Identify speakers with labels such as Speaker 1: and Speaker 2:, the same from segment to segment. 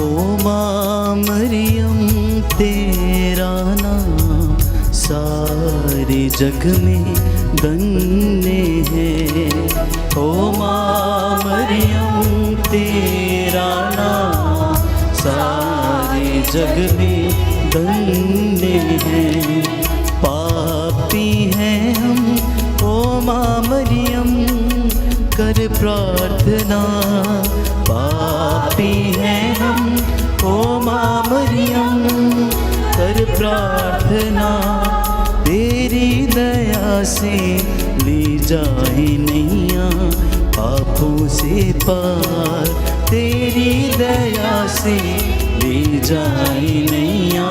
Speaker 1: ओ माँ मरियम तेरा नाम सारे जग में धन्य है। ओ माँ मरियम तेरा नाम सारे जग में धन्य है। पापी हैं हम ओ माँ मरियम कर प्रार्थना। पापी हैं हम ओ माँ मरियम कर प्रार्थना। तेरी दया से ली जाए नैया पापों से पार। तेरी दया से ली जाए नैया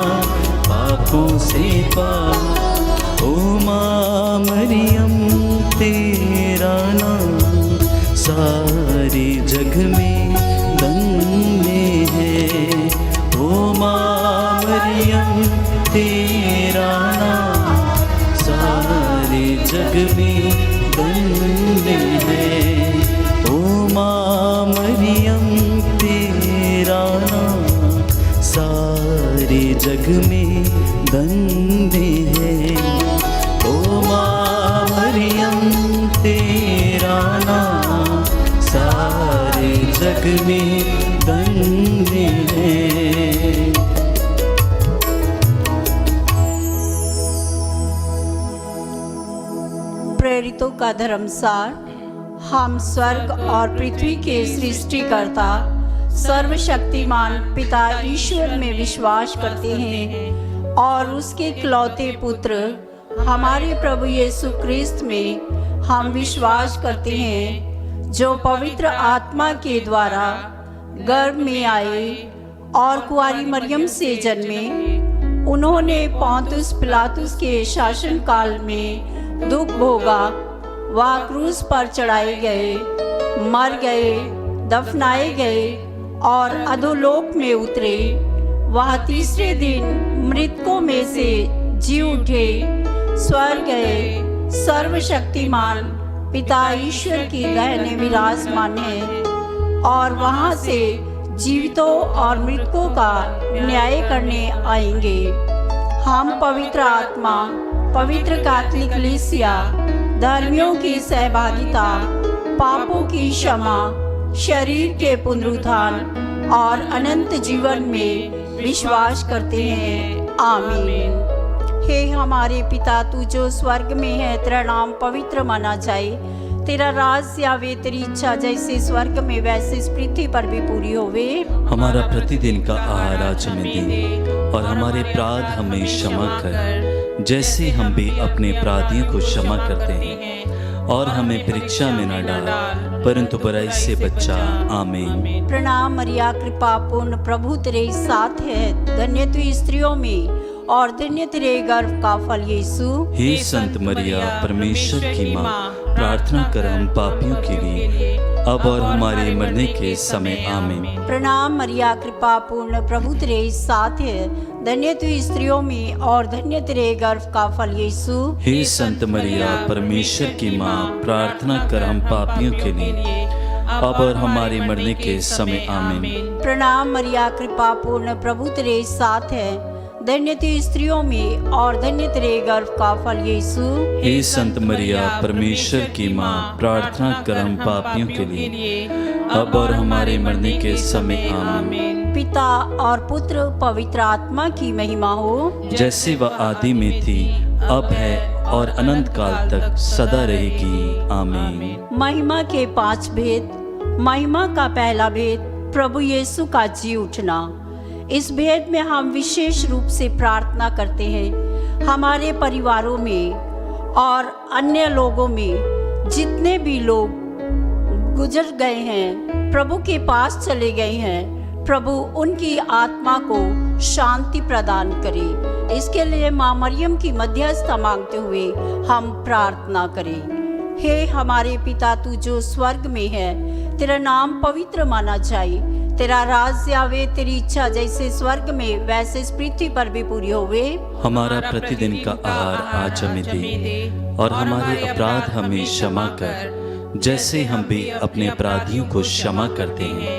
Speaker 1: पापों से पार। ओ माँ मरियम तेरा नाम सारे जग में धन्य है। ओ माँ मरियम तेरा नाम सारे जग में धन्य है। ओ माँ मरियम तेरा नाम सारे जग में धन्य है। ओ माँ मरियम तेरा नाम सारे जग में धन्य है।
Speaker 2: प्रेरितों का धर्मसार। हम स्वर्ग और पृथ्वी के सृष्टिकर्ता सर्वशक्तिमान पिता ईश्वर में विश्वास करते हैं और उसके इकलौते पुत्र हमारे प्रभु यीशु क्रिस्त में हम विश्वास करते हैं, जो पवित्र आत्मा के द्वारा गर्भ में आए और कुंवारी मरियम से जन्मे। उन्होंने पोंतुस पिलातुस के शासन काल में दुख भोगा, वह क्रूस पर चढ़ाए गए, मर गए, दफनाए गए और अधोलोक में उतरे। वह तीसरे दिन मृतकों में से जी उठे, स्वर्ग गए, सर्वशक्तिमान पिता ईश्वर की दाहिने विराजमान है और वहां से जीवितों और मृतकों का न्याय करने आएंगे। हम पवित्र आत्मा, पवित्र कैथोलिक कलीसिया, धर्मियों की सहभागिता, पापों की क्षमा, शरीर के पुनरुत्थान और अनंत जीवन में विश्वास करते हैं। आमीन। हे हमारे पिता, तू जो स्वर्ग में है, तेरा नाम पवित्र माना जाए। तेरा राज्य आवे, तेरी इच्छा जैसे स्वर्ग में वैसे इस पृथ्वी पर भी पूरी होवे।
Speaker 1: हमारा प्रतिदिन का आहार आज हमें दे और हमारे अपराध हमें क्षमा कर, जैसे हम भी अपने अपराधियों को क्षमा करते हैं। और हमें परीक्षा में न डाल, परंतु बुराई से बचा। आमीन।
Speaker 2: प्रणाम मरिया, कृपा पूर्ण प्रभु तेरे साथ है। धन्य तू स्त्रियों में और धन्य तेरे गर्भ का फल यीशु।
Speaker 1: हे संत मरिया, परमेश्वर की माँ, प्रार्थना कर हम पापियों के लिए अब और हमारे मरने के समय। आमीन।
Speaker 2: प्रणाम मरिया, कृपा पूर्ण प्रभु तेरे साथ है। धन्य तू स्त्रियों में और धन्य तेरे गर्भ का फल यीशु।
Speaker 1: हे संत मरिया, परमेश्वर की माँ, प्रार्थना कर हम पापियों के लिए अब और हमारे मरने के समय। आमीन।
Speaker 2: प्रणाम मरिया, कृपा पूर्ण प्रभु तेरे साथ है। धन्य तू स्त्रियों में और धन्य तेरे गर्भ का फल यीशु।
Speaker 1: हे संत मरिया, परमेश्वर की माँ, प्रार्थना कर हम पापियों के लिए अब और हमारे मरने के समय। आमीन।
Speaker 2: पिता और पुत्र पवित्र आत्मा की महिमा हो,
Speaker 1: जैसे वह आदि में थी, अब है और अनंत काल तक सदा रहेगी। आमीन।
Speaker 2: महिमा के 5 भेद। महिमा का पहला भेद, प्रभु यीशु का जी उठना। इस भेद में हम विशेष रूप से प्रार्थना करते हैं हमारे परिवारों में और अन्य लोगों में जितने भी लोग गुजर गए हैं, प्रभु के पास चले गए हैं, प्रभु उनकी आत्मा को शांति प्रदान करे। इसके लिए माँ मरियम की मध्यस्थता मांगते हुए हम प्रार्थना करें। हे हमारे पिता, तू जो स्वर्ग में है, तेरा नाम पवित्र माना जाए। तेरा राज्य आवे, तेरी इच्छा जैसे स्वर्ग में वैसे इस पृथ्वी पर भी पूरी होवे।
Speaker 1: हमारा प्रतिदिन का आहार आज हमें दे और हमारे अपराध हमें क्षमा कर, जैसे हम भी अपने अपराधियों को क्षमा करते हैं।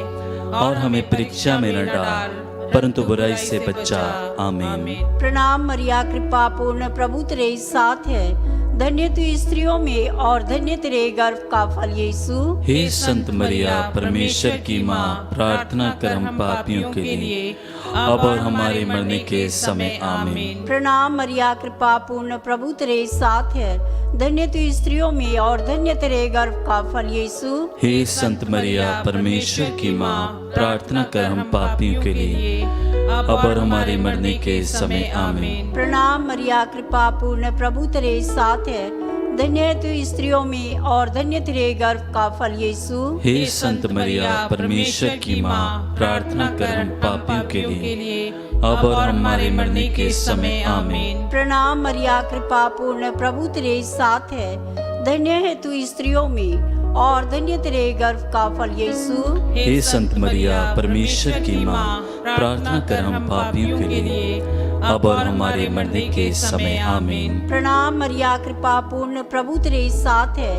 Speaker 1: और हमें परीक्षा में न डाल, परंतु बुराई से बचा। आमीन।
Speaker 2: प्रणाम मरिया, कृपा पूर्ण, प्रभु तेरे साथ है, धन्य तू स्त्रियों में और धन्य तेरे गर्भ का फल यीशु।
Speaker 1: हे संत मरिया, परमेश्वर की माँ, प्रार्थना कर हम पापियों के लिए, अब और हमारे मरने के समय। आमीन।
Speaker 2: प्रणाम मरिया, कृपा पूर्ण, प्रभु तेरे साथ है, धन्य तू स्त्रियों में और धन्य तेरे गर्भ का फल यीशु।
Speaker 1: हे संत मरिया, परमेश्वर की माँ, प्रार्थना कर हम पापियों के लिए, अब और हमारे मरने के समय। आमीन।
Speaker 2: प्रणाम मरिया, कृपा पूर्ण, प्रभु तेरे साथ है, धन्य है तू स्त्रियों में और धन्य तेरे गर्भ का फल यीशु।
Speaker 1: हे संत मरिया, परमेश्वर की माँ, प्रार्थना कर हम पापियों के लिए, अब और हमारे मरने के समय। आमीन।
Speaker 2: प्रणाम मरिया, कृपा पूर्ण, प्रभु तेरे साथ है, धन्य है तू स्त्रियों में और धन्य तेरे गर्भ का फल यीशु।
Speaker 1: हे संत मरिया, परमेश्वर की माँ, प्रार्थना कर हम पापियों के लिए, अब और हमारे मरने के समय। आमीन।
Speaker 2: प्रणाम मरिया, कृपा पूर्ण, प्रभु तेरे साथ है,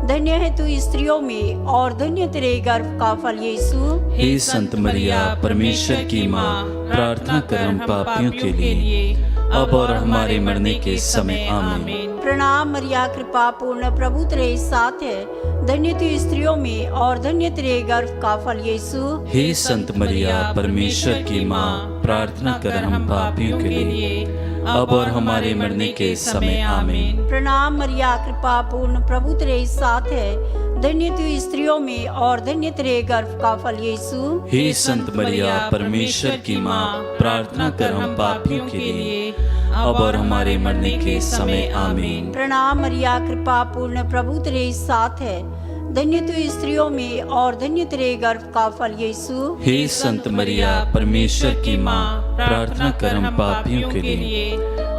Speaker 2: धन्य है तू स्त्रियों में और धन्य तेरे गर्भ का फल यीशु।
Speaker 1: हे संत मरिया, परमेश्वर की माँ, प्रार्थना कर हम पापियों के लिए, अब और हमारे मरने के समय। आमीन।
Speaker 2: प्रणाम मरिया, कृपा पूर्ण, प्रभु तेरे साथ है, धन्य तू स्त्रियों में और धन्य तेरे गर्भ का फल यीशु।
Speaker 1: हे संत मरिया, परमेश्वर की माँ, प्रार्थना कर हम पापियों के लिए, अब और हमारे मरने के समय। आमीन।
Speaker 2: प्रणाम मरिया, कृपा पूर्ण, प्रभु तेरे साथ है, धन्य तू स्त्रियों में और धन्य तेरे गर्भ का फल यीशु।
Speaker 1: हे संत मरिया, परमेश्वर की माँ, प्रार्थना कर हम पापियों के लिए, अब और हमारे मरने के समय। आमीन।
Speaker 2: प्रणाम मरिया, कृपा पूर्ण, प्रभु तेरे साथ है, धन्य तू स्त्रियों में और धन्य तेरे गर्भ का फल यीशु।
Speaker 1: हे संत मरिया, परमेश्वर की माँ, प्रार्थना कर हम पापियों के लिए,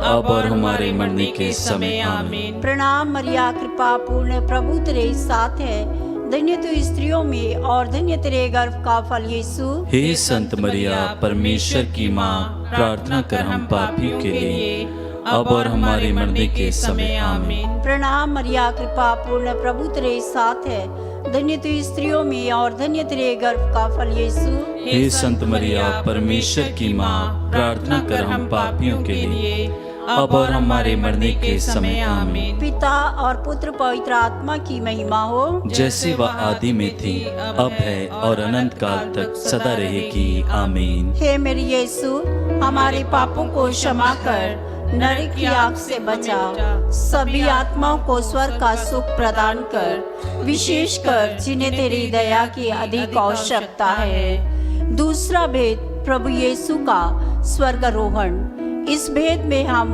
Speaker 1: अब और हमारे मरने के समय। आमीन।
Speaker 2: प्रणाम मरिया, कृपा पूर्ण, प्रभु तेरे साथ है, धन्य तू स्त्रियों में और धन्य तेरे गर्भ का फल यीशु।
Speaker 1: हे संत मरिया, परमेश्वर की माँ, प्रार्थना कर हम पापियों के लिए, अब और हमारे मरने के समय। आमीन।
Speaker 2: प्रणाम मरिया, कृपा पूर्ण, प्रभु तेरे साथ है, धन्य तू स्त्रियों में और धन्य तेरे गर्भ का फल यीशु।
Speaker 1: हे संत मरिया, परमेश्वर की माँ, प्रार्थना कर हम पापियों के लिए, अब और हमारे मरने के समय। आमीन।
Speaker 2: पिता और पुत्र पवित्र आत्मा की महिमा हो,
Speaker 1: जैसे वह आदि में थी, अब है और अनंत काल तक सदा रहेगी। आमीन।
Speaker 2: हे मेरे यीशु, हमारे पापों को क्षमा कर, नरक की आग से बचा, सभी आत्माओं को स्वर्ग का सुख प्रदान कर, विशेषकर जिन्हें तेरी दया की अधिक आवश्यकता है। दूसरा भेद, प्रभु यीशु का स्वर्गारोहण। इस भेद में हम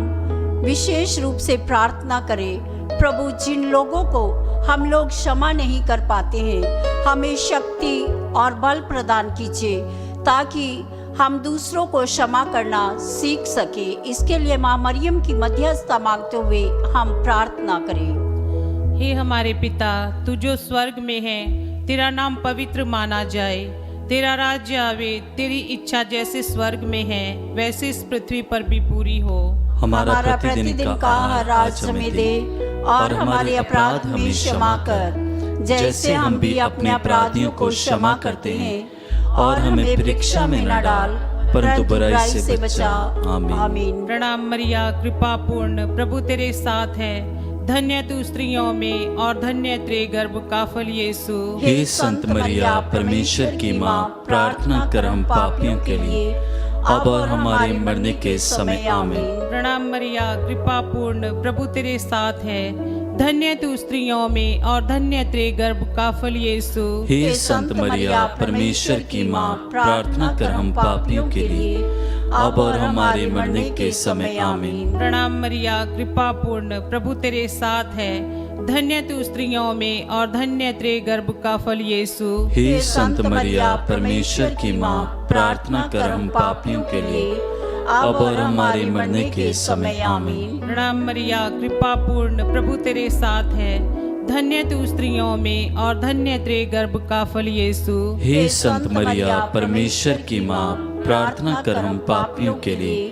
Speaker 2: विशेष रूप से प्रार्थना करें, प्रभु जिन लोगों को हम लोग क्षमा नहीं कर पाते हैं, हमें शक्ति और बल प्रदान कीजिए ताकि हम दूसरों को क्षमा करना सीख सके। इसके लिए माँ मरियम की मध्यस्थता मांगते हुए हम प्रार्थना करें।
Speaker 3: हे हमारे पिता, तू जो स्वर्ग में है, तेरा नाम पवित्र माना जाए, तेरा राज्य आवे, तेरी इच्छा जैसे स्वर्ग में है वैसे इस पृथ्वी पर भी पूरी हो।
Speaker 2: हमारा प्रतिदिन का आहार आज हमें दे और हमारे अपराध हमें क्षमा कर, जैसे हम भी अपने अपराधियों को क्षमा करते हैं, और हमें परीक्षा में न डाल, परंतु बुराई से बचा। आमीन।
Speaker 3: प्रणाम मरिया, कृपा पूर्ण, प्रभु तेरे साथ है, धन्य तू स्त्रियों में और धन्य तेरे गर्भ का फल यीशु।
Speaker 1: हे संत मरिया, परमेश्वर की माँ, प्रार्थना कर हम पापियों के लिए, अब और हमारे मरने के समय। आमीन।
Speaker 3: प्रणाम मरिया, कृपा पूर्ण, प्रभु तेरे साथ है, धन्य तू स्त्रियों में और धन्य तेरे गर्भ का फल यीशु।
Speaker 1: हे संत मरिया, परमेश्वर की माँ, प्रार्थना कर हम पापियों के लिए, अब और हमारे मरने के समय। आमीन।
Speaker 3: प्रणाम मरिया, कृपा पूर्ण, प्रभु तेरे साथ है, धन्य तू स्त्रियों में और धन्य तेरे गर्भ का फल यीशु।
Speaker 1: हे संत मरिया, परमेश्वर की माँ, प्रार्थना कर हम पापियों के लिए, अब और हमारे मरने के समय। आमीन।
Speaker 3: प्रणाम मरिया, कृपा पूर्ण, प्रभु तेरे साथ है, धन्य तू स्त्रियों में और धन्य तेरे गर्भ का फल यीशु।
Speaker 1: हे संत मरिया, परमेश्वर की माँ, प्रार्थना कर हम पापियों के लिए,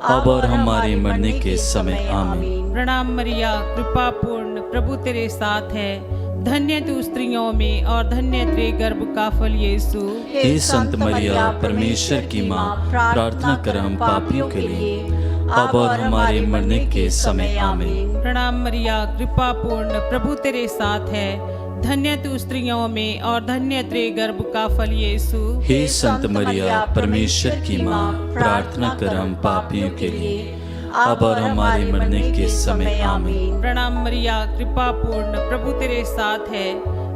Speaker 1: अब और हमारे मरने के समय। आमीन।
Speaker 3: प्रणाम मरिया, कृपा पूर्ण, प्रभु तेरे साथ है, धन्य तू स्त्रियों में और धन्य तेरे गर्भ का फल यीशु।
Speaker 1: हे संत मरिया परमेश्वर की माँ, प्रार्थना कर हम पापियों के लिए, अब और हमारे मरने के समय आमीन।
Speaker 3: प्रणाम मरिया, कृपा पूर्ण, प्रभु तेरे साथ है। धन्य तू स्त्रियों में और धन्य तेरे गर्भ का फल यीशु।
Speaker 1: हे संत मरिया परमेश्वर की माँ, प्रार्थना कर हम पापियों के लिए, अब और हमारे मरने के समय आमीन।
Speaker 3: प्रणाम मरिया, कृपा पूर्ण, प्रभु तेरे साथ है।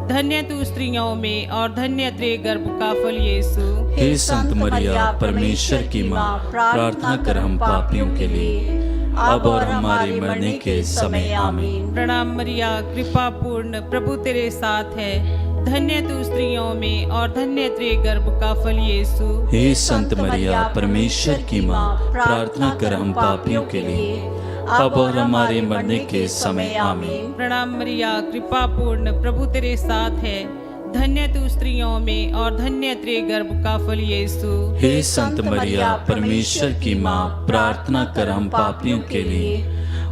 Speaker 3: धन्य तू स्त्रियों में और धन्य तेरे गर्भ का फल यीशु।
Speaker 1: हे संत मरिया परमेश्वर की माँ, प्रार्थना कर हम पापियों के लिए, अब और हमारे मरने के समय आमीन।
Speaker 3: प्रणाम मरिया, कृपा पूर्ण, प्रभु तेरे साथ है। धन्य तू स्त्रियों में और धन्य तेरे गर्भ का फल यीशु।
Speaker 1: हे संत मरिया परमेश्वर की माँ, प्रार्थना कर हम पापियों के लिए, अब और हमारे मरने के समय आमीन।
Speaker 3: प्रणाम मरिया, कृपा पूर्ण, प्रभु तेरे साथ है। धन्य तू स्त्रियों में और धन्य तेरे गर्भ का फल यीशु।
Speaker 1: हे संत मरिया परमेश्वर की माँ, प्रार्थना कर हम पापियों के लिए,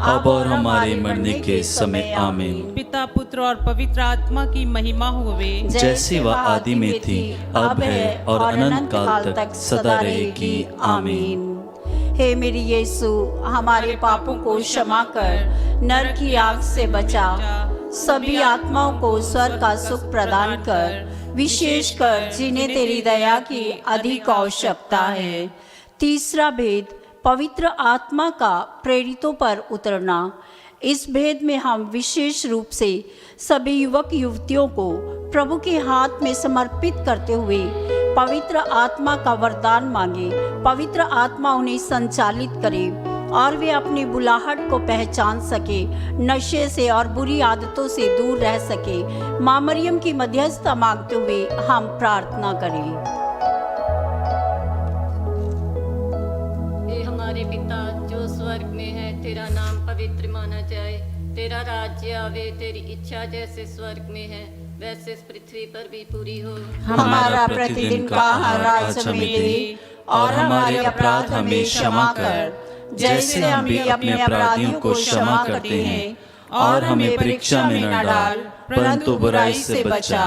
Speaker 1: अब और हमारे मरने के समय आमीन।
Speaker 3: पिता, पुत्र और पवित्र आत्मा की महिमा होवे,
Speaker 1: जैसे वह आदि में थी, अब है और अनंत काल तक सदा रहेगी आमीन।
Speaker 2: हे मेरी यीशु, हमारे पापों को क्षमा कर, नरक की आग से बचा, सभी आत्माओं को स्वर्ग का सुख प्रदान कर, विशेषकर जिन्हें तेरी दया की अधिक आवश्यकता है। तीसरा भेद, पवित्र आत्मा का प्रेरितों पर उतरना। इस भेद में हम विशेष रूप से सभी युवक युवतियों को प्रभु के हाथ में समर्पित करते हुए पवित्र आत्मा का वरदान मांगे। पवित्र आत्मा उन्हें संचालित करे और वे अपनी बुलाहट को पहचान सके, नशे से और बुरी आदतों से दूर रह सके। माँ मरियम की मध्यस्थता मांगते हुए हम प्रार्थना करें।
Speaker 4: हमारे पिता जो स्वर्ग में है, तेरा नाम पवित्र माना जाए, तेरा राज्य आवे, तेरी इच्छा जैसे स्वर्ग में है वैसे इस पृथ्वी पर भी पूरी हो।
Speaker 2: हमारा प्रतिदिन का आहार आज हमें दे, और हमारे अपराध हमें क्षमा कर, जैसे हम भी अपने अपराधियों को क्षमा करते हैं, और हमें परीक्षा में न डाल, परंतु बुराई से बचा।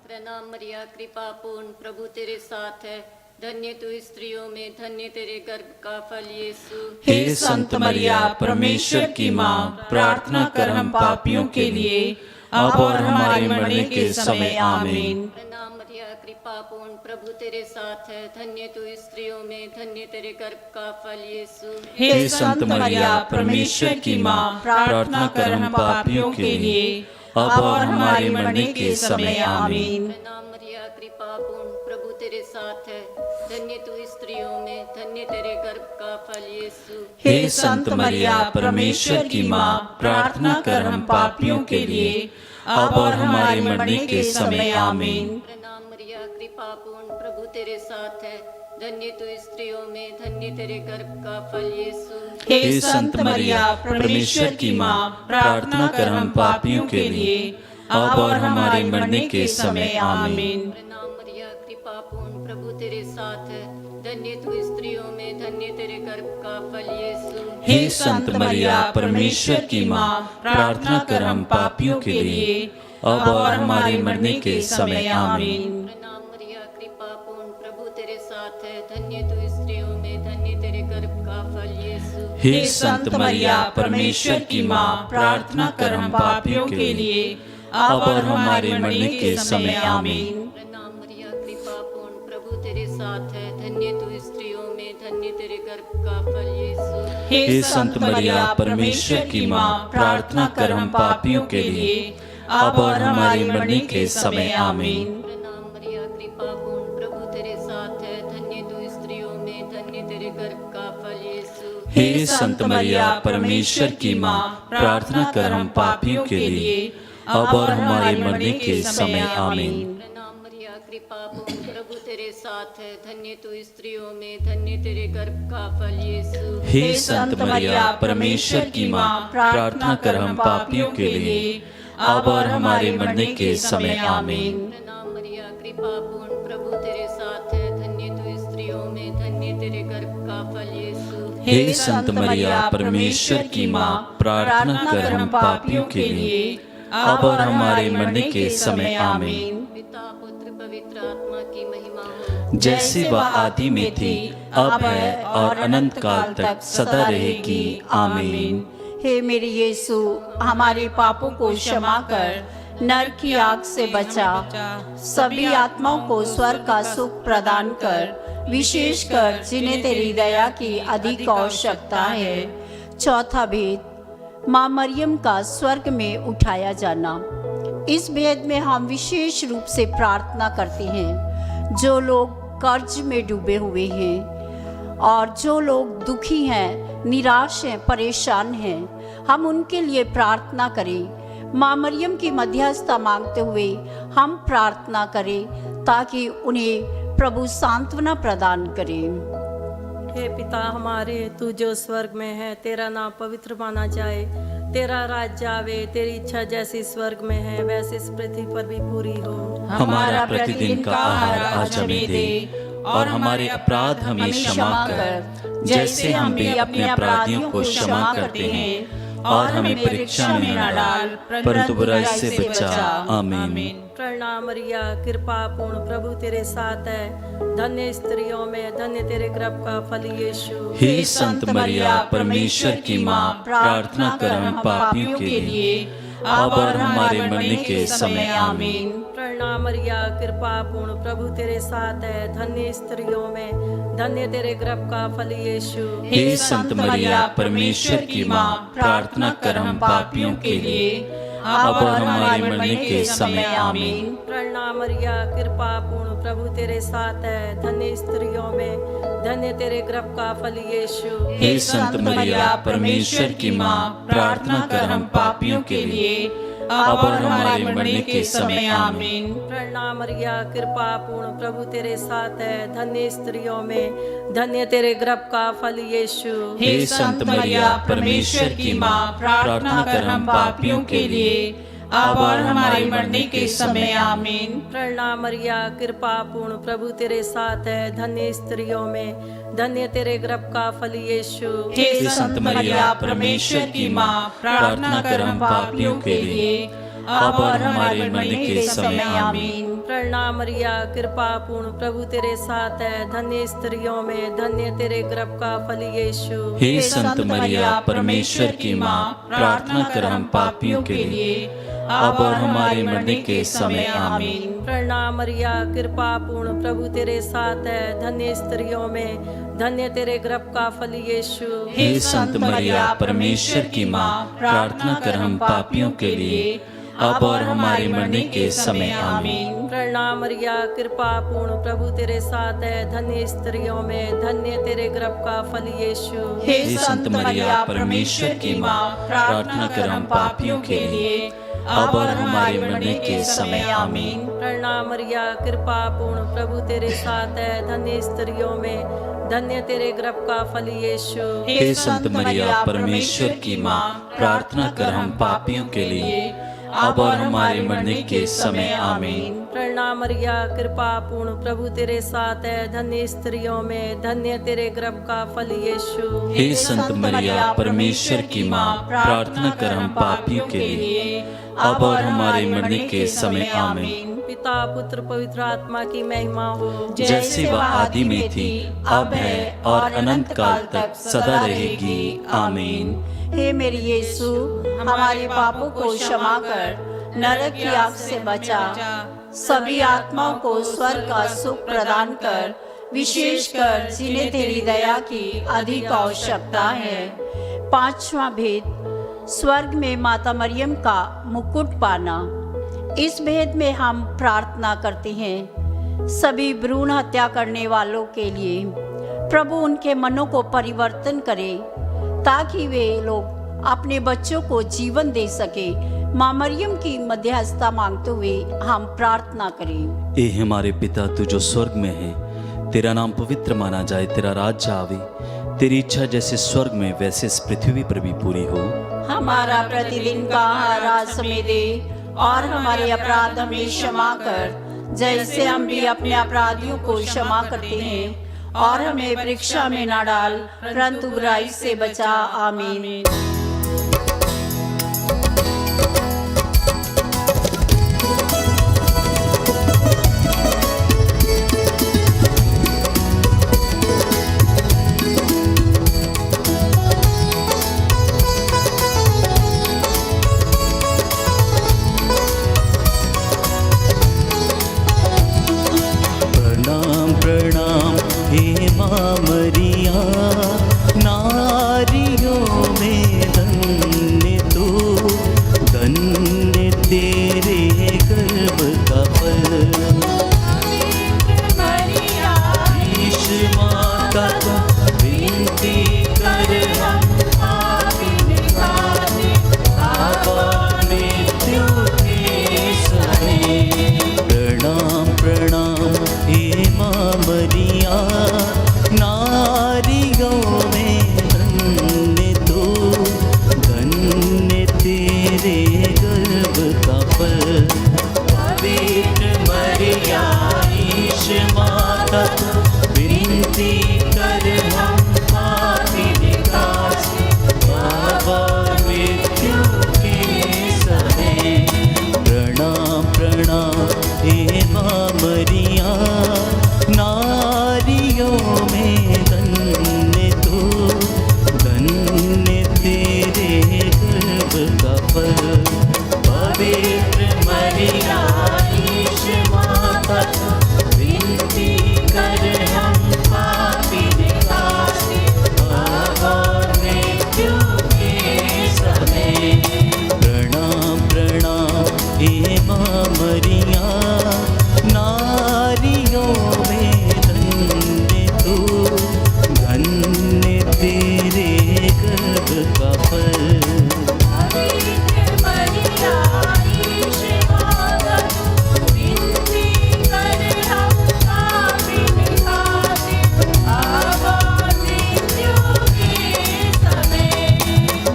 Speaker 4: प्रणाम मरिया, कृपा पूर्ण, प्रभु तेरे साथ है। धन्य तू स्त्रियों में, धन्य तेरे गर्भ का फल यीशु।
Speaker 1: हे संत मरिया परमेश्वर की माँ, प्रार्थना कर हम पापियों के लिए, अब और हमारे मरने के समय आमीन।
Speaker 4: प्रणाम मरिया, कृपा पूर्ण, प्रभु तेरे साथ है। धन्य तू स्त्रियों में, धन्य तेरे गर्भ का फल यीशु।
Speaker 1: हे संत मरिया परमेश्वर की माँ, प्रार्थना कर हम पापियों के लिए, अब और हमारे मरने के समय आमीन।
Speaker 4: प्रणाम मरिया, कृपा पूर्ण, प्रभु तेरे साथ है। धन्य तू स्त्रियों में, धन्य तेरे गर्भ का फल यीशु।
Speaker 1: हे संत मरिया परमेश्वर की माँ, प्रार्थना कर हम पापियों के लिए, अब और हमारे मरने के समय आमीन।
Speaker 4: प्रणाम मरिया, कृपा पूर्ण, प्रभु तेरे साथ है। धन्य तू स्त्रियों में, धन्य तेरे गर्भ का फल यीशु।
Speaker 1: हे संत मरिया परमेश्वर की माँ, प्रार्थना कर हम पापियों के लिए, अब और हमारे मरने के समय आमीन।
Speaker 4: प्रणाम मरिया, कृपा पूर्ण, प्रभु तेरे साथ है। धन्य तू स्त्रियों में, धन्य तेरे गर्भ का फल यीशु।
Speaker 1: हे संत मरिया परमेश्वर की माँ, प्रार्थना कर हम पापियों के लिए, अब और हमारे मरने के समय आमीन।
Speaker 4: प्रणाम मरिया, कृपा पूर्ण, प्रभु तेरे साथ है। धन्य तू स्त्रियों में, धन्य तेरे गर्भ का फल यीशु।
Speaker 1: हे संत मरिया परमेश्वर की माँ, प्रार्थना कर हम पापियों के लिए, अब और हमारे मरने के समय आमीन।
Speaker 4: प्रणाम मरिया, कृपा पूर्ण, प्रभु तेरे साथ है। धन्य तू स्त्रियों में, धन्य तेरे गर्भ का फल यीशु।
Speaker 1: हे संत मरिया परमेश्वर की माँ, प्रार्थना कर हम पापियों के लिए, अब और हमारे मरने के समय आमीन।
Speaker 4: प्रणाम मरिया, कृपा पूर्ण, प्रभु तेरे साथ है। धन्य तू स्त्रियों में, धन्य तेरे गर्भ का फल यीशु।
Speaker 1: हे संत मरिया परमेश्वर की माँ, प्रार्थना कर हम पापियों के लिए, अब और हमारे मरने के समय आमीन।
Speaker 4: प्रणाम मरिया, कृपा पूर्ण, प्रभु तेरे साथ है। धन्य तू स्त्रियों में, धन्य तेरे गर्भ का फल यीशु।
Speaker 1: हे संत मरिया परमेश्वर की माँ, प्रार्थना कर हम पापियों के लिए, अब और हमारे मरने के समय आमीन।
Speaker 4: प्रणाम मरिया, कृपा पूर्ण, प्रभु तेरे साथ है। धन्य तू स्त्रियों में, धन्य तेरे गर्भ का फल यीशु।
Speaker 1: हे संत मरिया परमेश्वर की माँ, प्रार्थना कर हम पापियों के लिए, अब और हमारे मरने के समय आमीन।
Speaker 4: पिता पुत्र पवित्र आत्मा की महिमा हो,
Speaker 1: जैसे वह आदि में थी, अब है और अनंत काल तक सदा रहेगी। आमीन।
Speaker 2: हे मेरे यीशु, हमारे पापों को क्षमा कर, नरक की आग से बचा, सभी आत्माओं को स्वर्ग का सुख प्रदान कर, विशेषकर जिन्हें तेरी दया की अधिक आवश्यकता है। चौथा भेद, माँ मरियम का स्वर्ग में उठाया जाना। इस भेद में हम विशेष रूप से प्रार्थना करते हैं जो लोग कर्ज में डूबे हुए हैं और जो लोग दुखी हैं, निराश हैं, परेशान हैं। हम उनके लिए प्रार्थना करें। माँ मरियम की मध्यस्थता मांगते हुए हम प्रार्थना करें ताकि उन्हें प्रभु सांत्वना प्रदान करें।
Speaker 5: हे पिता हमारे, तू जो स्वर्ग में है, तेरा नाम पवित्र माना जाए, तेरा राज्य आवे, तेरी इच्छा जैसी स्वर्ग में है वैसे इस पृथ्वी पर भी पूरी हो।
Speaker 1: हमारा प्रतिदिन का आहार आज हमें दे, और हमारे अपराध हमें क्षमा कर, जैसे हम भी अपने अपराधियों को क्षमा करते हैं, और हमें परीक्षा में न डाल, परंतु बुराई से बचा। आमीन।
Speaker 5: प्रणाम मरिया, कृपा पूर्ण प्रभु तेरे साथ है, धन्य स्त्रियों में धन्य तेरे गर्भ का फल यीशु।
Speaker 1: हे संत मरिया, परमेश्वर की माँ, प्रार्थना कर हम पापियों के लिए, अब और हमारे मरने के समय। आमीन।
Speaker 5: प्रणाम मरिया, कृपा पूर्ण प्रभु तेरे साथ है, धन्य स्त्रियों में धन्य तेरे गर्भ का फल यीशु।
Speaker 1: हे संत मरिया, परमेश्वर की माँ, प्रार्थना कर हम पापियों के लिए, अब और हमारे मरने के समय। आमीन।
Speaker 5: प्रणाम मरिया, कृपा पूर्ण प्रभु तेरे साथ है, धन्य स्त्रियों में धन्य तेरे गर्भ का फल यीशु।
Speaker 1: हे संत मरिया, परमेश्वर की माँ, प्रार्थना कर हम पापियों के लिए, अब और हमारे मरने के समय। आमीन।
Speaker 5: प्रणाम मरिया, कृपा पूर्ण प्रभु तेरे साथ है, धन्य स्त्रियों में धन्य तेरे गर्भ का फल यीशु।
Speaker 1: हे संत मरिया, परमेश्वर की माँ, प्रार्थना कर हम पापियों के लिए, अब और हमारे मरने के समय। आमीन।
Speaker 5: प्रणाम मरिया, कृपा पूर्ण प्रभु तेरे साथ है, धन्य स्त्रियों में धन्य तेरे गर्भ का फल यीशु।
Speaker 1: हे संत मरिया, परमेश्वर की माँ, प्रार्थना कर हम पापियों के लिए, अब और हमारे मरने के समय। आमीन।
Speaker 5: प्रणाम मरिया, कृपा पूर्ण प्रभु तेरे साथ है, धन्य स्त्रियों में धन्य तेरे गर्भ का फल यीशु।
Speaker 1: हे संत मरिया, परमेश्वर की माँ, प्रार्थना कर हम पापियों के लिए, अब और हमारे मरने के समय। आमीन।
Speaker 5: प्रणाम मरिया, कृपा पूर्ण प्रभु तेरे साथ है, धन्य स्त्रियों में धन्य तेरे गर्भ का फल यीशु।
Speaker 1: हे संत मरिया, परमेश्वर की माँ, प्रार्थना कर हम पापियों के लिए, अब और हमारे मरने के समय। आमीन।
Speaker 5: प्रणाम मरिया, कृपा पूर्ण प्रभु तेरे साथ है, धन्य स्त्रियों में धन्य तेरे गर्भ का फल यीशु।
Speaker 1: हे संत मरिया, परमेश्वर की माँ, प्रार्थना कर हम पापियों के लिए, अब और हमारे मरने के समय। आमीन।
Speaker 5: प्रणाम मरिया, कृपा पूर्ण प्रभु तेरे साथ है, धन्य स्त्रियों में धन्य तेरे गर्भ का फल यीशु।
Speaker 1: हे संत मरिया, परमेश्वर की माँ, प्रार्थना कर हम पापियों के लिए, अब और हमारे मरने के समय। आमीन।
Speaker 5: प्रणाम मरिया, कृपा पूर्ण प्रभु तेरे साथ है, धन्य स्त्रियों में धन्य तेरे गर्भ का फल यीशु।
Speaker 1: हे संत मरिया, परमेश्वर की माँ, प्रार्थना कर हम पापियों के लिए, अब और हमारे मरने के समय। आमीन।
Speaker 5: पिता पुत्र पवित्र आत्मा की महिमा हो,
Speaker 1: जैसे वह आदि में थी, अब है और अनंत काल तक सदा रहेगी। आमीन।
Speaker 2: हे मेरे यीशु, हमारे पापों को क्षमा कर, नरक की आग से बचा, सभी आत्माओं को स्वर्ग का सुख प्रदान कर, विशेषकर जिन्हें तेरी दया की अधिक आवश्यकता है। पांचवा भेद, स्वर्ग में माता मरियम का मुकुट पाना। इस भेद में हम प्रार्थना करते हैं सभी भ्रूण हत्या करने वालों के लिए। प्रभु उनके मनों को परिवर्तन करे ताकि वे लोग अपने बच्चों को जीवन दे सके। माँ मरियम की मध्यस्थता मांगते हुए हम प्रार्थना करें।
Speaker 1: ए हमारे पिता, तू जो स्वर्ग में है, तेरा नाम पवित्र माना जाए, तेरा राज्य आवे, तेरी इच्छा जैसे स्वर्ग में वैसे इस पृथ्वी पर भी पूरी हो।
Speaker 2: हमारा प्रतिदिन का आहार आज हमें दे, और हमारे अपराध हमें क्षमा कर, जैसे हम भी अपने अपराधियों को क्षमा करते हैं, और हमें परीक्षा में न डाल, परंतु बुराई से बचा। आमीन।
Speaker 1: माँ मरिया, नारियों में धन्य तू, धन्य तेरे गर्भ का फल। ईश माता को विनती कर हम मृत्यु के समय। प्रणाम प्रणाम हे माँ मरिया, नारियों में धन्य तू, धन्य तेरे गर्भ का फल। पवित्र मरिया ईश माता को विनती कर हम पापी विकास, बाबा मृत्यु के समय। प्रणाम प्रणाम हे माँ मरिया, नारियों में धन्य तू, धन्य तेरे गर्भ का फल। पवित्र मरिया ईश माता को विनती कर हम पापी विकास, बाबा मृत्यु के समय। प्रणाम प्रणाम हे माँ मरिया, नारियों में धन्य तू, धन्य तेरे गर्भ का फल।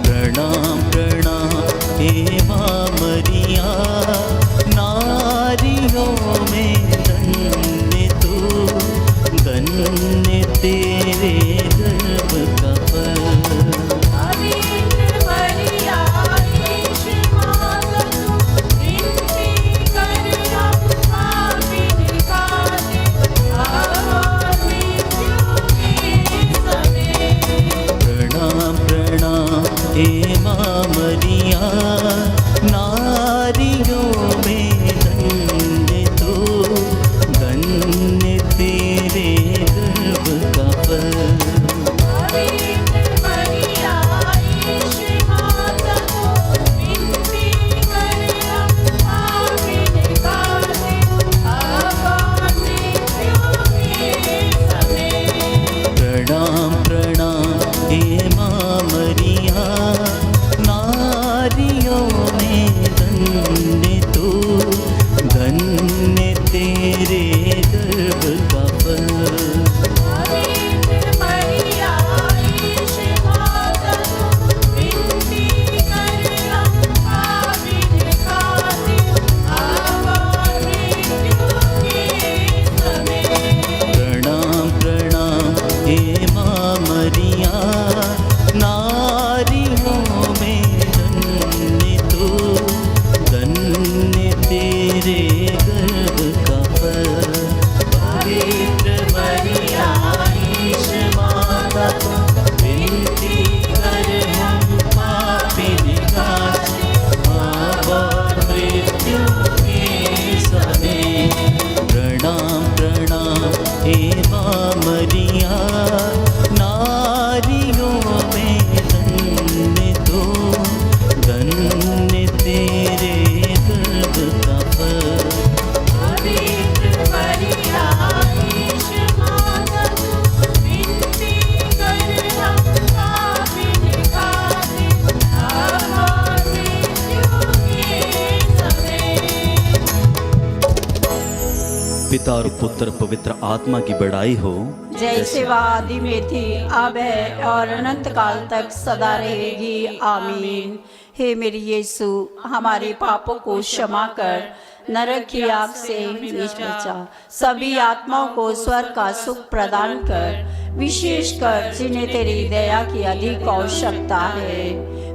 Speaker 1: प्रणाम प्रणाम हे माँ मरिया, नारियों में धन्य तू, धन्य तेरे गर्भ का फल। प्रणाम प्रणाम हे माँ मरिया, नारियों में धन्य तू, धन्य तेरे गर्भ का फल। प्रणाम प्रणाम हे माँ मरिया, नारियों में धन्य तू, धन्य तेरे गर्भ का फल। प्रणाम प्रणाम हे माँ मरिया, नारियों में धन्य तू, धन्य तेरे गर्भ का फल। पवित्र मरिया ईश माता को विनती कर हम पापी विकास, बाबा मृत्यु के समय। प्रणाम प्रणाम हे माँ मरिया, नारियों में धन्य तू, धन्य तेरे गर्भ का फल। पवित्र मरिया ईश माता को विनती कर हम पापी विकास, बाबा मृत्यु के समय। पिता और पुत्र पवित्र आत्मा की बड़ाई हो,
Speaker 2: जैसे वह आदि में थी, अब है और अनंत काल तक सदा रहेगी। आमीन। हे मेरे यीशु, हमारे पापों को क्षमा कर, नरक की आग से मुझे बचा, सभी आत्माओं को स्वर्ग का सुख प्रदान कर, विशेषकर जिन्हें तेरी दया की अधिक आवश्यकता है।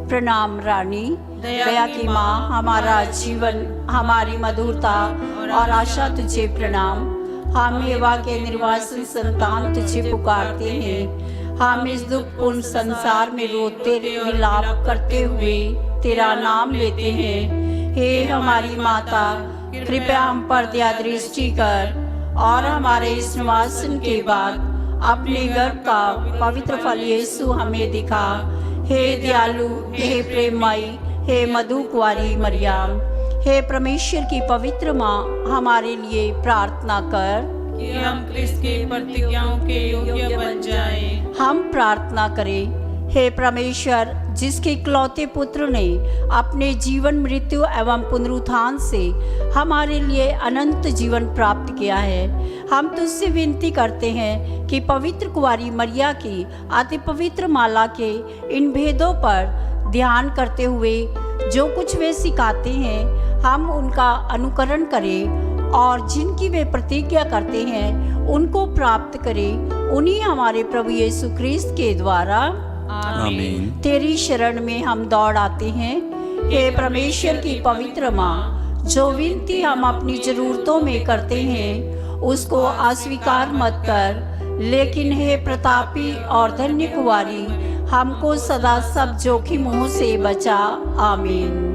Speaker 2: प्रणाम रानी, दया की माँ, हमारा जीवन, हमारी मधुरता और आशा तुझे प्रणाम। हम एवा के निर्वासन संतान तुझे पुकारते हैं। हम इस दुखपूर्ण संसार में रोते विलाप करते हुए तेरा नाम लेते हैं। हे हमारी माता, कृपया हम पर दया दृष्टि कर और हमारे इस निवासन के बाद अपने गर्भ का पवित्र फल यीशु हमें दिखा। हे दयालु, हे प्रेममयी, हे मधु कुंवारी मरियम, हे परमेश्वर की पवित्र माँ, हमारे लिए प्रार्थना कर
Speaker 3: कि हम क्रिस्त के प्रतिज्ञाओं के योग्य बन जाएं।
Speaker 2: हम प्रार्थना करें। हे परमेश्वर, जिसके इकलौते पुत्र ने अपने जीवन, मृत्यु एवं पुनरुत्थान से हमारे लिए अनंत जीवन प्राप्त किया है, हम तुझसे विनती करते हैं कि पवित्र कुंवारी मरिया की अति पवित्र माला के इन भेदों पर ध्यान करते हुए जो कुछ वे सिखाते हैं, हम उनका अनुकरण करें और जिनकी वे प्रतिज्ञा करते हैं उनको प्राप्त करें। उन्हीं हमारे प्रभु यीशु क्रिस्त के द्वारा
Speaker 1: आमीन।
Speaker 2: तेरी शरण में हम दौड़ आते हैं। हे परमेश्वर की पवित्र माँ, जो विनती हम अपनी जरूरतों में करते हैं उसको अस्वीकार मत कर, लेकिन हे प्रतापी और धन्य कुंवारी, हमको सदा सब जोखिमों से बचा। आमीन।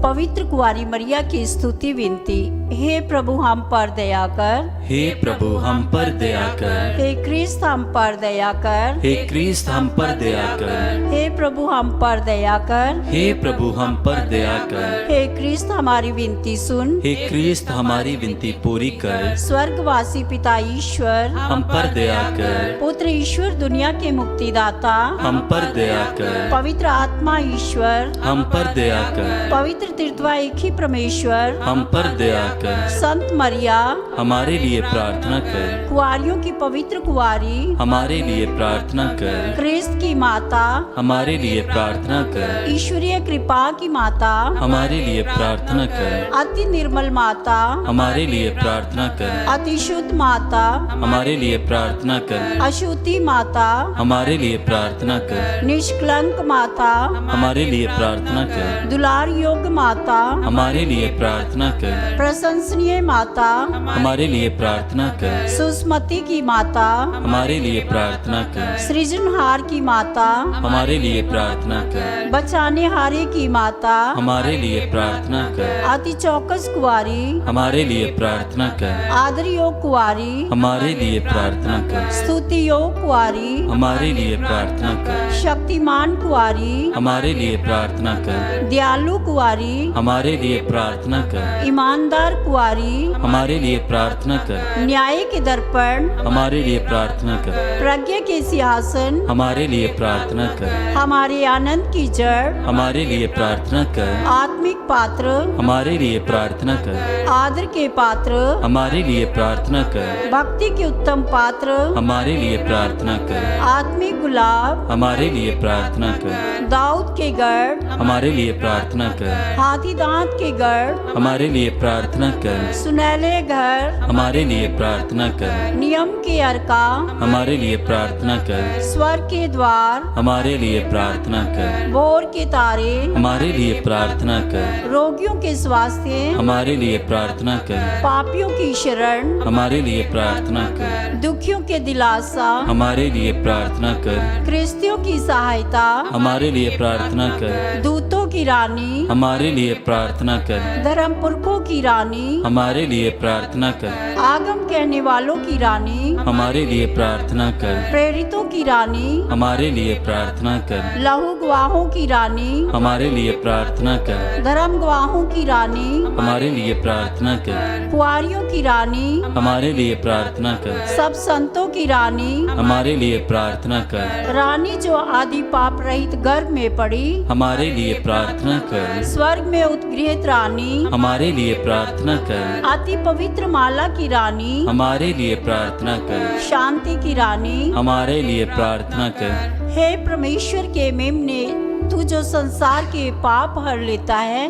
Speaker 2: पवित्र कुंवारी मरिया की स्तुति विनती। हे प्रभु हम पर दया कर,
Speaker 1: हे प्रभु हम पर दया कर,
Speaker 2: हे क्रिस्त हम पर दया कर,
Speaker 1: हे क्रिस्त हम पर दया कर,
Speaker 2: हे प्रभु हम पर दया कर,
Speaker 1: हे प्रभु हम पर दया कर,
Speaker 2: हे क्रिस्त हमारी विनती सुन,
Speaker 1: हे क्रिस्त हमारी विनती पूरी कर,
Speaker 2: स्वर्गवासी पिता ईश्वर
Speaker 1: हम पर दया कर,
Speaker 2: पुत्र ईश्वर दुनिया के मुक्तिदाता,
Speaker 1: हम पर दया कर,
Speaker 2: पवित्र आत्मा ईश्वर,
Speaker 1: हम पर दया कर,
Speaker 2: पवित्र तीर्थवा एक ही परमेश्वर,
Speaker 1: हम पर दया कर,
Speaker 2: संत मरिया,
Speaker 1: हमारे लिए प्रार्थना कर,
Speaker 2: कुंवारियों की पवित्र कुंवारी,
Speaker 1: हमारे लिए प्रार्थना कर,
Speaker 2: क्रिस्त की माता,
Speaker 1: हमारे लिए प्रार्थना कर,
Speaker 2: ईश्वरीय कृपा की माता,
Speaker 1: हमारे लिए प्रार्थना कर,
Speaker 2: अति निर्मल माता,
Speaker 1: हमारे लिए प्रार्थना कर,
Speaker 2: अति शुद्ध माता,
Speaker 1: हमारे लिए प्रार्थना कर,
Speaker 2: अशुद्धि माता,
Speaker 1: हमारे लिए प्रार्थना कर,
Speaker 2: निष्कलंक माता,
Speaker 1: हमारे लिए प्रार्थना कर,
Speaker 2: दुलार योग्य माता,
Speaker 1: हमारे लिए प्रार्थना कर,
Speaker 2: प्रशंसनीय माता,
Speaker 1: हमारे लिए प्रार्थना कर,
Speaker 2: सुस्मति की माता,
Speaker 1: हमारे लिए प्रार्थना कर,
Speaker 2: सृजनहार की माता,
Speaker 1: हमारे लिए प्रार्थना कर,
Speaker 2: बचाने हारे की माता,
Speaker 1: हमारे लिए प्रार्थना कर,
Speaker 2: अति चौकस कुंवारी,
Speaker 1: हमारे लिए प्रार्थना कर,
Speaker 2: आदर योग कुंवारी,
Speaker 1: हमारे लिए प्रार्थना कर,
Speaker 2: स्तुति योग कुंवारी,
Speaker 1: हमारे लिए प्रार्थना कर,
Speaker 2: शक्तिमान कुंवारी,
Speaker 1: हमारे लिए प्रार्थना कर,
Speaker 2: दयालु कुंवारी,
Speaker 1: हमारे लिए प्रार्थना कर,
Speaker 2: ईमानदार कुंवारी,
Speaker 1: हमारे लिए प्रार्थना कर,
Speaker 2: न्याय के दर्पण,
Speaker 1: हमारे लिए प्रार्थना कर,
Speaker 2: प्रज्ञा के सिंहासन,
Speaker 1: हमारे लिए प्रार्थना कर,
Speaker 2: हमारे आनंद की जड़,
Speaker 1: हमारे लिए प्रार्थना कर,
Speaker 2: आत्मिक पात्र,
Speaker 1: हमारे लिए प्रार्थना कर,
Speaker 2: आदर के पात्र,
Speaker 1: हमारे लिए प्रार्थना कर,
Speaker 2: भक्ति के उत्तम पात्र,
Speaker 1: हमारे लिए प्रार्थना कर,
Speaker 2: आत्मिक गुलाब,
Speaker 1: हमारे लिए प्रार्थना कर,
Speaker 2: दाऊद के गढ़,
Speaker 1: हमारे लिए प्रार्थना कर,
Speaker 2: हाथी दांत के गढ़,
Speaker 1: हमारे लिए प्रार्थना कर,
Speaker 2: सुनहले घर,
Speaker 1: हमारे लिए प्रार्थना कर,
Speaker 2: नियम के अर्का,
Speaker 1: हमारे लिए प्रार्थना कर,
Speaker 2: स्वर के द्वार,
Speaker 1: हमारे लिए प्रार्थना कर,
Speaker 2: भोर के तारे,
Speaker 1: हमारे लिए प्रार्थना कर,
Speaker 2: रोगियों के स्वास्थ्य,
Speaker 1: हमारे लिए प्रार्थना कर,
Speaker 2: पापियों की शरण,
Speaker 1: हमारे लिए प्रार्थना कर,
Speaker 2: दुखियों के दिलासा,
Speaker 1: हमारे लिए प्रार्थना कर,
Speaker 2: क्रिस्तियों की सहायता,
Speaker 1: हमारे लिए प्रार्थना कर,
Speaker 2: दूतों की रानी,
Speaker 1: हमारे लिए प्रार्थना कर,
Speaker 2: धर्म पुरखों की रानी,
Speaker 1: हमारे लिए प्रार्थना कर,
Speaker 2: आगम कहने वालों की रानी,
Speaker 1: हमारे लिए प्रार्थना कर,
Speaker 2: प्रेरितों की रानी,
Speaker 1: हमारे लिए प्रार्थना कर,
Speaker 2: लहू गवाहों की रानी,
Speaker 1: हमारे लिए प्रार्थना कर,
Speaker 2: धर्म गवाहों की रानी,
Speaker 1: हमारे लिए प्रार्थना कर,
Speaker 2: कुंवारियों की रानी,
Speaker 1: हमारे लिए प्रार्थना कर,
Speaker 2: सब संतों की रानी,
Speaker 1: हमारे लिए प्रार्थना कर,
Speaker 2: रानी जो आदि पाप रहित गर्भ में पड़ी,
Speaker 1: हमारे लिए प्रार्थना कर,
Speaker 2: स्वर्ग में उत्गृहित रानी,
Speaker 1: हमारे लिए प्रार्थना कर,
Speaker 2: अति पवित्र माला की रानी,
Speaker 1: हमारे लिए प्रार्थना कर,
Speaker 2: शांति की रानी,
Speaker 1: हमारे लिए प्रार्थना कर,
Speaker 2: हे परमेश्वर के मेमने, तू जो संसार के पाप हर लेता है,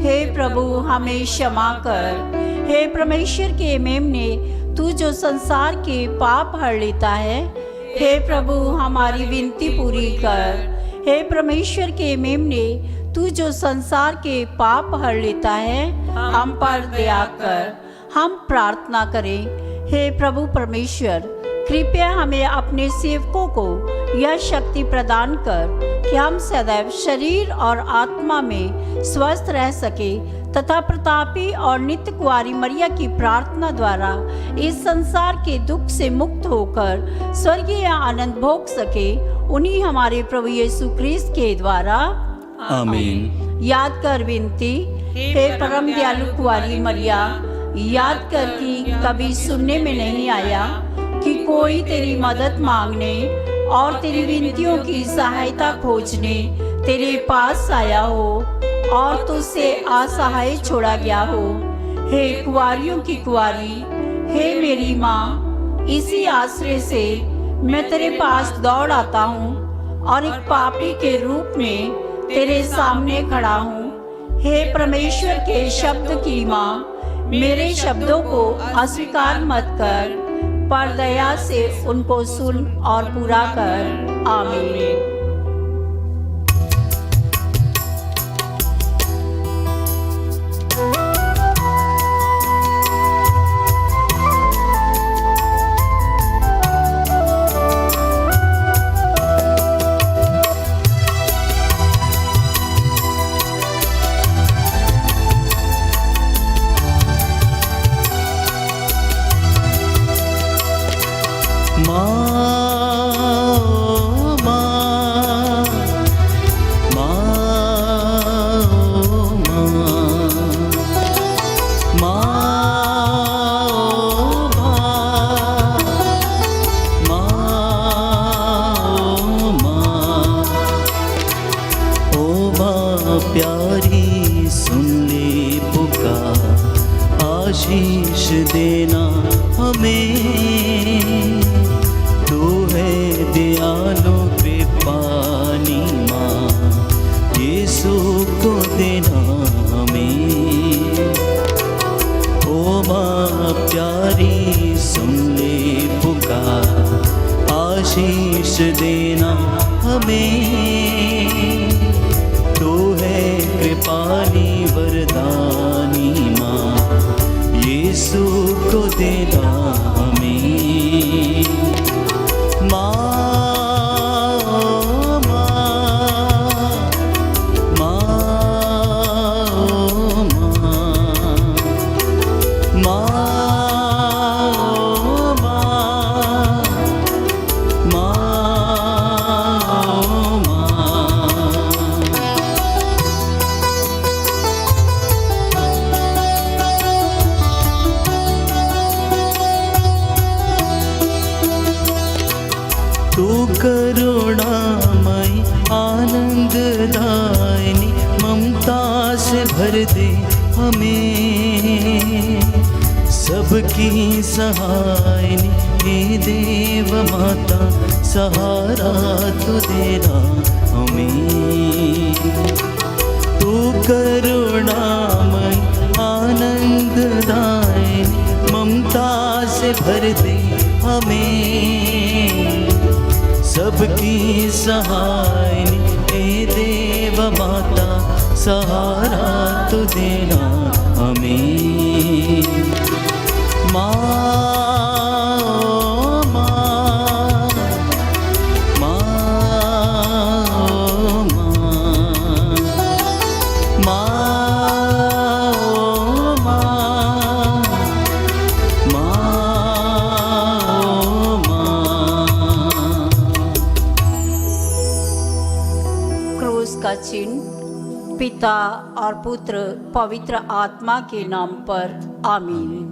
Speaker 2: हे प्रभु हमें क्षमा कर। हे परमेश्वर के मेमने, तू जो संसार के पाप हर लेता है, हे प्रभु हमारी विनती पूरी कर। हे परमेश्वर के मेमने, तू जो संसार के पाप हर लेता है, हम पर दया कर। हम प्रार्थना करें। हे प्रभु परमेश्वर, कृपया हमें अपने सेवकों को यह शक्ति प्रदान कर कि हम सदैव शरीर और आत्मा में स्वस्थ रह सके, तथा प्रतापी और नित्य कुंवारी मरिया की प्रार्थना द्वारा इस संसार के दुख से मुक्त होकर स्वर्गीय आनंद भोग सके, उन्हीं हमारे प्रभु यीशु क्रिस्त के द्वारा
Speaker 1: आमीन।
Speaker 2: याद कर विनती, हे परम दयालु कुंवारी मरिया, याद कर कि कभी सुनने में नहीं आया कि कोई तेरी मदद मांगने और तेरी विनतियों की सहायता खोजने तेरे पास आया हो और तुझसे असहाय छोड़ा गया हो। हे कुंवारियों की कुंवारी, हे मेरी माँ, इसी आश्रय से मैं तेरे पास दौड़ आता हूँ और एक पापी के रूप में तेरे सामने खड़ा हूँ। हे परमेश्वर के शब्द की माँ, मेरे शब्दों को अस्वीकार मत कर, पर दया से उनको सुन और पूरा कर। आमीन।
Speaker 1: प्यारी सुन ले पुकार, आशीष देना हमें, तू है दयालु कृपानी माँ, यीशु को देना हमें। ओ माँ प्यारी सुन ले पुकार, आशीष देना हमें, तू है कृपानी वरदानी माँ, यीशु को देना हमें। माँ तू करुणामयी आनंददायिनी, ममता से भर दे हमें, सबकी सहायनी हे देव माता, सहारा तू देना हमें। तू करुणामयी आनंददायिनी, ममता से भर दे हमें, सबकी सहायनी हे देव माता, सहारा तू देना हमें। माँ
Speaker 2: का चिन्ह पिता और पुत्र पवित्र आत्मा के नाम पर। आमीन।